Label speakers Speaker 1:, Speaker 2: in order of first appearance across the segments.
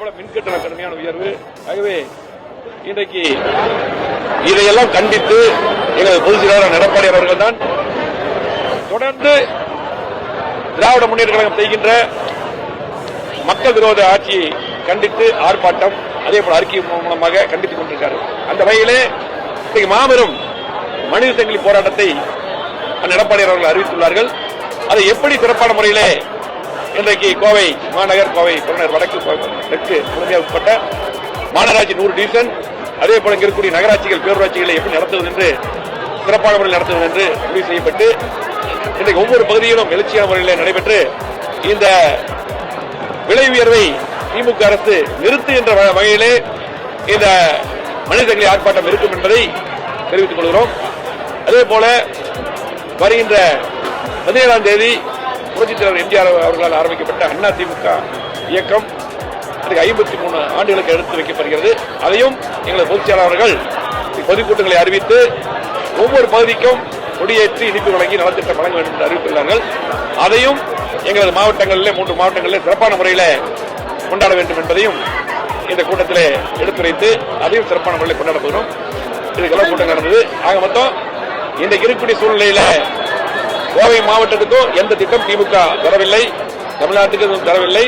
Speaker 1: போல மின்கட்டண கடுமையான உயர்வு. ஆகவே இன்றைக்கு இதையெல்லாம் கண்டித்து எங்களது பொதுச் செயலாளர் எடப்பாடி அவர்கள் தான் தொடர்ந்து திராவிட முன்னேற்ற கழகம் செய்கின்ற மக்கள் விரோத ஆட்சியை கண்டித்து ஆர்ப்பாட்டம், அதே போல அறிக்கை மூலமாக கண்டித்துக் கொண்டிருக்கிறார். அந்த வகையிலே இன்றைக்கு மாபெரும் மனித சங்கிலி போராட்டத்தை எடப்பாடி அவர்கள் அறிவித்துள்ளார்கள். அதை எப்படி சிறப்பான முறையிலே இன்றைக்கு கோவை மாநகர், கோவை புறநகர் வடக்கு தெற்கு முழுமையாக உட்பட்ட மாநகராட்சி 100 டிவிஷன், அதே போல இங்க இருக்கக்கூடிய நகராட்சிகள் பேரூராட்சிகளை எப்படி நடத்துவது என்று சிறப்பான முறையில் நடத்துவது என்று முடிவு செய்யப்பட்டு இன்றைக்கு ஒவ்வொரு பகுதியிலும் எழுச்சியான முறையில் நடைபெற்று இந்த விலை உயர்வை திமுக அரசு நிறுத்துகின்ற வகையிலே இந்த மனித சங்கிலி ஆர்ப்பாட்டம் இருக்கும் என்பதை தெரிவித்துக் கொள்கிறோம். அதே போல வருகின்ற 17ஆம் தேதி புரட்சித் தலைவர் எம்ஜிஆர் அவர்களால் ஆரம்பிக்கப்பட்ட அண்ணா திமுக இயக்கம் 53 ஆண்டுகளுக்கு எடுத்து வைக்கப்படுகிறது. அதையும் எங்களது பொதுச் செயலாளர்கள் பொதுக்கூட்டங்களை அறிவித்து ஒவ்வொரு பகுதிக்கும் கொடியேற்றி இனிப்பு வழங்கி நலத்திட்டம் வழங்க வேண்டும் என்று அறிவித்துள்ளார்கள். அதையும் எங்களது மாவட்டங்களிலே 3 மாவட்டங்களிலே சிறப்பான முறையில் கொண்டாட வேண்டும் என்பதையும் இந்த கூட்டத்திலே எடுத்துரைத்து அதையும் சிறப்பான முறையில் கொண்டாட போகிறோம். இதுக்கெல்லாம் கூட்டம் நடந்தது. ஆக மொத்தம் இன்றைக்கு இருக்கக்கூடிய சூழ்நிலையில கோவை மாவட்டத்துக்கும் எந்த திட்டம் திமுக தரவில்லை, தமிழ்நாட்டுக்கு எதுவும் தரவில்லை.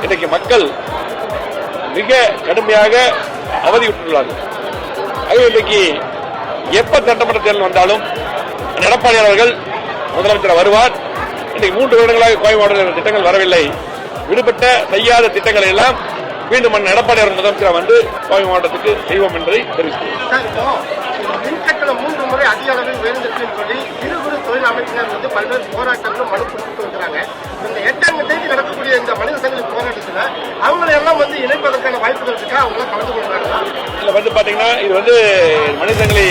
Speaker 1: இன்றைக்கு மக்கள் மிக கடுமையாக அவதியுற்றுள்ளார்கள். ஆகவே இன்றைக்கு எப்ப சட்டமன்ற தேர்தல் வந்தாலும் எடப்பாடி அவர்கள் முதலமைச்சர் வருவார். இன்றைக்கு 3 வருடங்களாக கோவை மாவட்டத்தில் திட்டங்கள் வரவில்லை. விடுபட்ட செய்யாத திட்டங்களை எல்லாம் மீண்டும் எடப்பாடி அவர்கள் முதலமைச்சர் வந்து கோவை மாவட்டத்துக்கு செய்வோம் என்பதை தெரிவித்துள்ளார்.
Speaker 2: மின்கட்டணம் 3 முறை அதிக அளவில் உயர்ந்திருக்கு சொல்லி சிறு குறு தொழில் அமைப்பினர் வந்து பல்வேறு போராட்டங்களும் மனு கொடுத்து வருகிறாங்க. இந்த 8ஆம் தேதி நடக்கக்கூடிய இந்த மனித சங்கிலி போராட்டத்தில் அவங்களை எல்லாம் வந்து இணைப்பதற்கான வாய்ப்புகள் இருக்கா? அவங்க கலந்து கொள்றாங்க.
Speaker 1: இதுல வந்து பாத்தீங்கன்னா இது வந்து மனித சங்கிலி